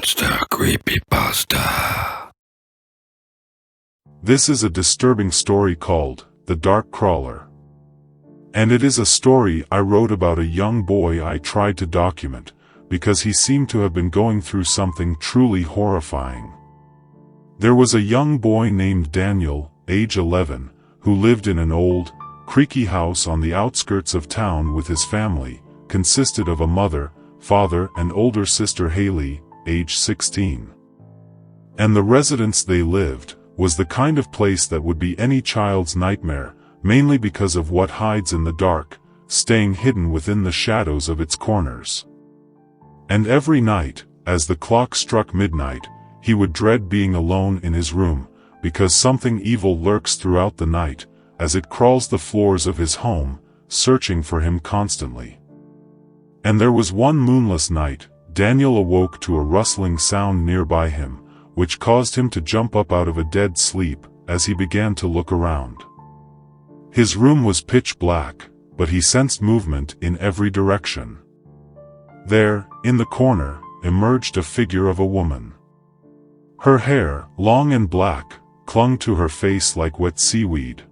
Monsta Creepypasta. This is a disturbing story called The Dark Crawler. And it is a story I wrote about a young boy I tried to document, because he seemed to have been going through something truly horrifying. There was a young boy named Daniel, age 11, who lived in an old, creaky house on the outskirts of town with his family, consisted of a mother, father and older sister Haley, age 16. And the residence they lived was the kind of place that would be any child's nightmare, mainly because of what hides in the dark, staying hidden within the shadows of its corners. And every night, as the clock struck midnight, he would dread being alone in his room, because something evil lurks throughout the night, as it crawls the floors of his home, searching for him constantly. And there was one moonless night, Daniel awoke to a rustling sound nearby him, which caused him to jump up out of a dead sleep, as he began to look around. His room was pitch black, but he sensed movement in every direction. There, in the corner, emerged a figure of a woman. Her hair, long and black, clung to her face like wet seaweed.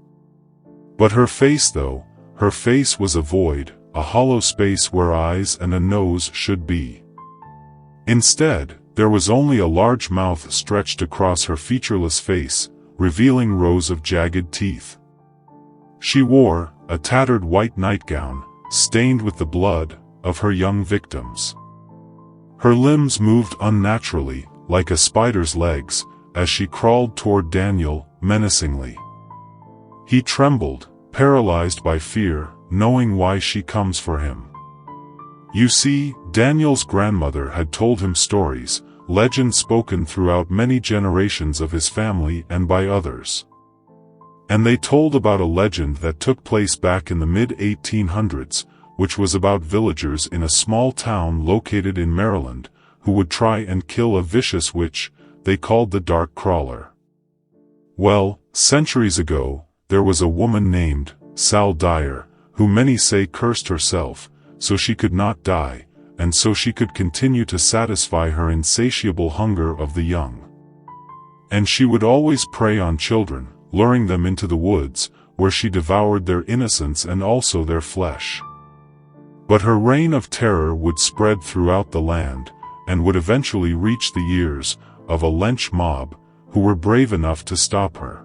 But her face was a void, a hollow space where eyes and a nose should be. Instead, there was only a large mouth stretched across her featureless face, revealing rows of jagged teeth. She wore a tattered white nightgown, stained with the blood of her young victims. Her limbs moved unnaturally, like a spider's legs, as she crawled toward Daniel, menacingly. He trembled, paralyzed by fear, knowing why she comes for him. You see, Daniel's grandmother had told him stories, legends spoken throughout many generations of his family and by others. And they told about a legend that took place back in the mid-1800s, which was about villagers in a small town located in Maryland, who would try and kill a vicious witch they called the Dark Crawler. Well, centuries ago, there was a woman named Sal Dyer, who many say cursed herself, so she could not die, and so she could continue to satisfy her insatiable hunger of the young. And she would always prey on children, luring them into the woods, where she devoured their innocence and also their flesh. But her reign of terror would spread throughout the land, and would eventually reach the ears of a lynch mob, who were brave enough to stop her.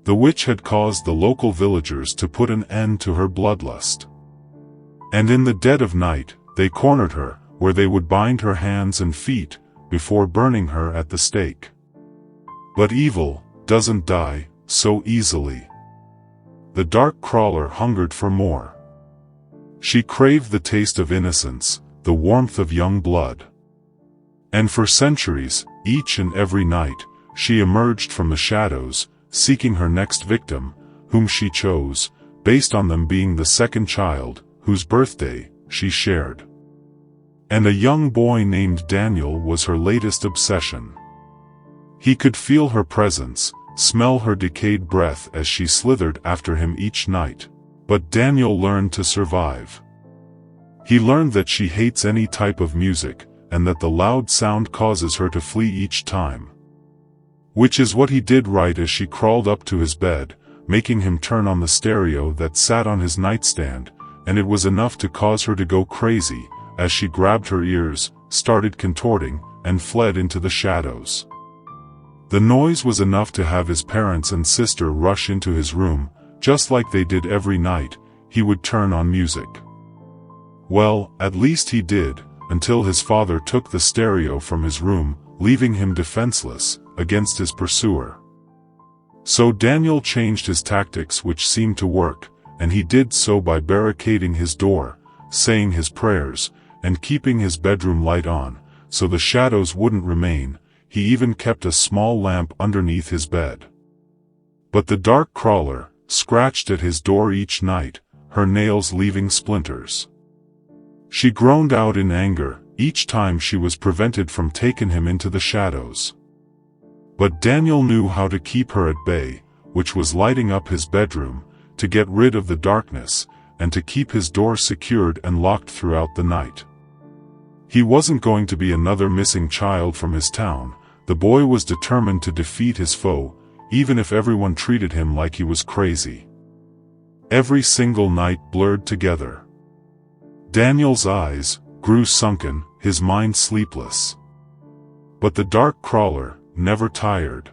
The witch had caused the local villagers to put an end to her bloodlust. And in the dead of night, they cornered her, where they would bind her hands and feet, before burning her at the stake. But evil doesn't die so easily. The Dark Crawler hungered for more. She craved the taste of innocence, the warmth of young blood. And for centuries, each and every night, she emerged from the shadows, seeking her next victim, whom she chose, based on them being the second child, whose birthday she shared. And a young boy named Daniel was her latest obsession. He could feel her presence, smell her decayed breath as she slithered after him each night. But Daniel learned to survive. He learned that she hates any type of music, and that the loud sound causes her to flee each time. Which is what he did right as she crawled up to his bed, making him turn on the stereo that sat on his nightstand, and it was enough to cause her to go crazy, as she grabbed her ears, started contorting, and fled into the shadows. The noise was enough to have his parents and sister rush into his room. Just like they did every night, he would turn on music. Well, at least he did, until his father took the stereo from his room, leaving him defenseless against his pursuer. So Daniel changed his tactics, which seemed to work, and he did so by barricading his door, saying his prayers, and keeping his bedroom light on, so the shadows wouldn't remain. He even kept a small lamp underneath his bed. But the Dark Crawler scratched at his door each night, her nails leaving splinters. She groaned out in anger each time she was prevented from taking him into the shadows. But Daniel knew how to keep her at bay, which was lighting up his bedroom, to get rid of the darkness, and to keep his door secured and locked throughout the night. He wasn't going to be another missing child from his town. The boy was determined to defeat his foe, even if everyone treated him like he was crazy. Every single night blurred together. Daniel's eyes grew sunken, his mind sleepless. But the dark crawler never tired.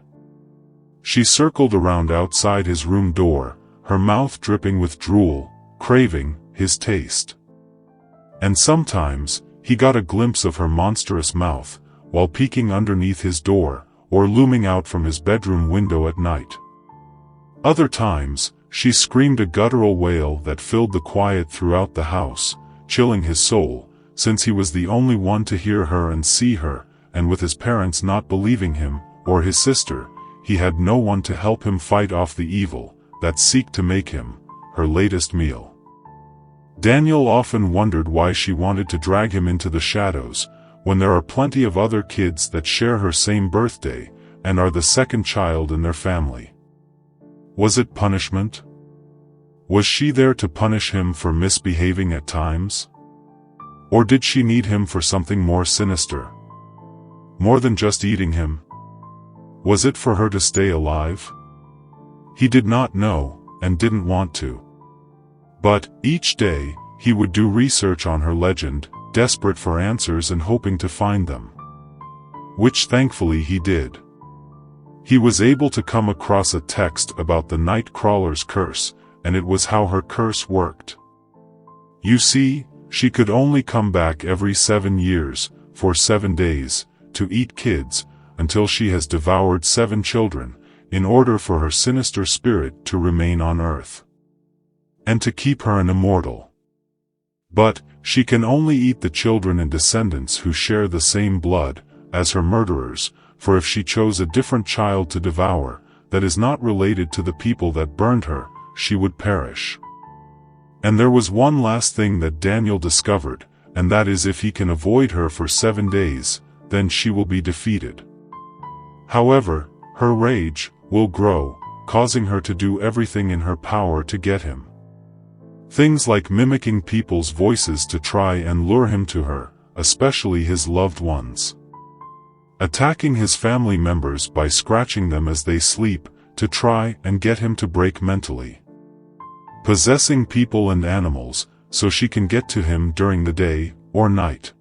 She circled around outside his room door, her mouth dripping with drool, craving his taste. And sometimes, he got a glimpse of her monstrous mouth, while peeking underneath his door, or looming out from his bedroom window at night. Other times, she screamed a guttural wail that filled the quiet throughout the house, chilling his soul, since he was the only one to hear her and see her, and with his parents not believing him, or his sister, he had no one to help him fight off the evil that seeked to make him her latest meal. Daniel often wondered why she wanted to drag him into the shadows, when there are plenty of other kids that share her same birthday, and are the second child in their family. Was it punishment? Was she there to punish him for misbehaving at times? Or did she need him for something more sinister? More than just eating him? Was it for her to stay alive? He did not know, and didn't want to. But, each day, he would do research on her legend, desperate for answers and hoping to find them. Which thankfully he did. He was able to come across a text about the night crawler's curse, and it was how her curse worked. You see, she could only come back every 7 years, for 7 days, to eat kids, until she has devoured 7 children, in order for her sinister spirit to remain on earth. And to keep her an immortal. But, she can only eat the children and descendants who share the same blood as her murderers, for if she chose a different child to devour, that is not related to the people that burned her, she would perish. And there was one last thing that Daniel discovered, and that is if he can avoid her for 7 days, then she will be defeated. However, her rage will grow, causing her to do everything in her power to get him. Things like mimicking people's voices to try and lure him to her, especially his loved ones. Attacking his family members by scratching them as they sleep, to try and get him to break mentally. Possessing people and animals, so she can get to him during the day or night.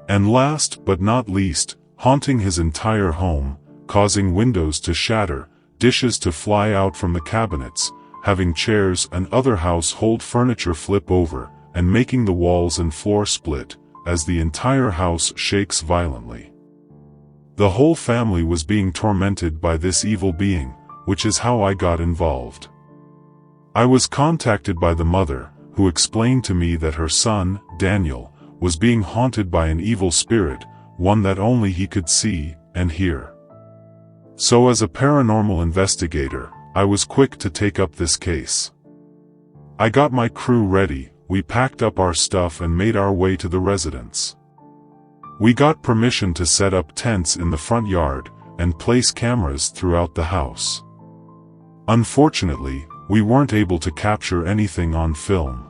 And last but not least, haunting his entire home, causing windows to shatter, dishes to fly out from the cabinets, having chairs and other household furniture flip over, and making the walls and floor split, as the entire house shakes violently. The whole family was being tormented by this evil being, which is how I got involved. I was contacted by the mother, who explained to me that her son, Daniel, was being haunted by an evil spirit, one that only he could see and hear. So as a paranormal investigator, I was quick to take up this case. I got my crew ready, we packed up our stuff and made our way to the residence. We got permission to set up tents in the front yard, and place cameras throughout the house. Unfortunately, we weren't able to capture anything on film.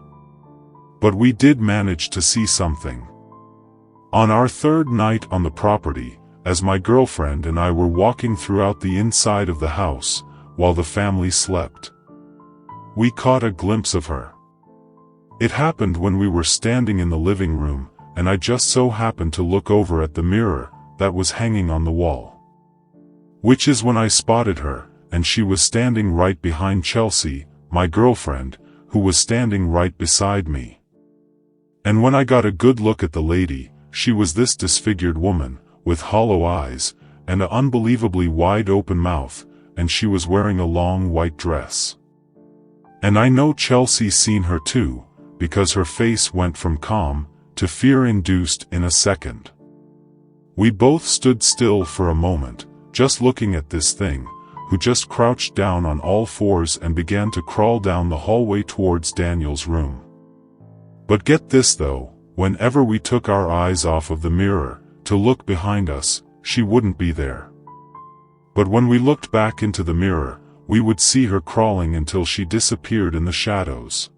But we did manage to see something. On our 3rd night on the property, as my girlfriend and I were walking throughout the inside of the house, while the family slept, we caught a glimpse of her. It happened when we were standing in the living room, and I just so happened to look over at the mirror that was hanging on the wall. Which is when I spotted her, and she was standing right behind Chelsea, my girlfriend, who was standing right beside me. And when I got a good look at the lady, she was this disfigured woman, with hollow eyes, and an unbelievably wide open mouth, and she was wearing a long white dress. And I know Chelsea seen her too, because her face went from calm to fear-induced in a second. We both stood still for a moment, just looking at this thing, who just crouched down on all fours and began to crawl down the hallway towards Daniel's room. But get this though, whenever we took our eyes off of the mirror, to look behind us, she wouldn't be there. But when we looked back into the mirror, we would see her crawling until she disappeared in the shadows.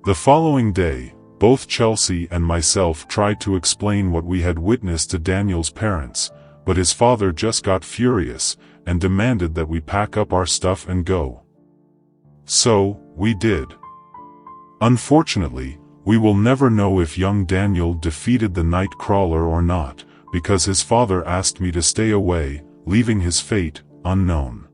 The following day, Both Chelsea and myself tried to explain what we had witnessed to Daniel's parents, but his father just got furious and demanded that we pack up our stuff and go. So, we did. Unfortunately, we will never know if young Daniel defeated the night crawler or not, because his father asked me to stay away, leaving his fate unknown.